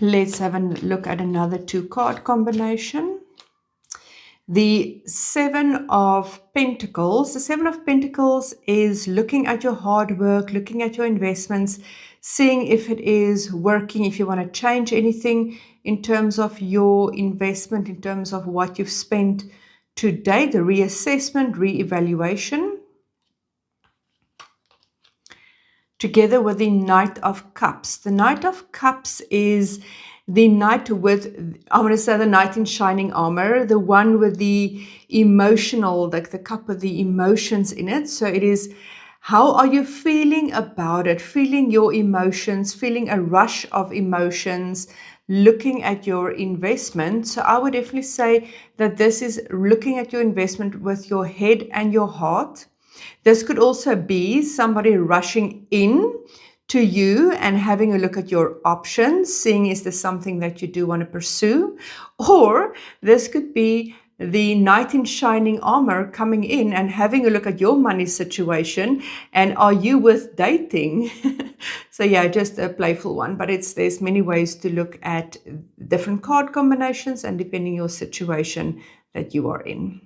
Let's have a look at another 2 card combination. The Seven of Pentacles. The Seven of Pentacles is looking at your hard work, looking at your investments, seeing if it is working, if you want to change anything in terms of your investment, in terms of what you've spent today, the reassessment, reevaluation. Together with the Knight of Cups. The Knight of Cups is the knight with, I'm going to say the knight in shining armor, the one with the emotional, like the cup with the emotions in it. So it is, how are you feeling about it? Feeling your emotions, feeling a rush of emotions, looking at your investment. So I would definitely say that this is looking at your investment with your head and your heart. This could also be somebody rushing in to you and having a look at your options, seeing is this something that you do want to pursue, or this could be the knight in shining armor coming in and having a look at your money situation, and are you worth dating? So yeah, just a playful one, but there's many ways to look at different card combinations and depending on your situation that you are in.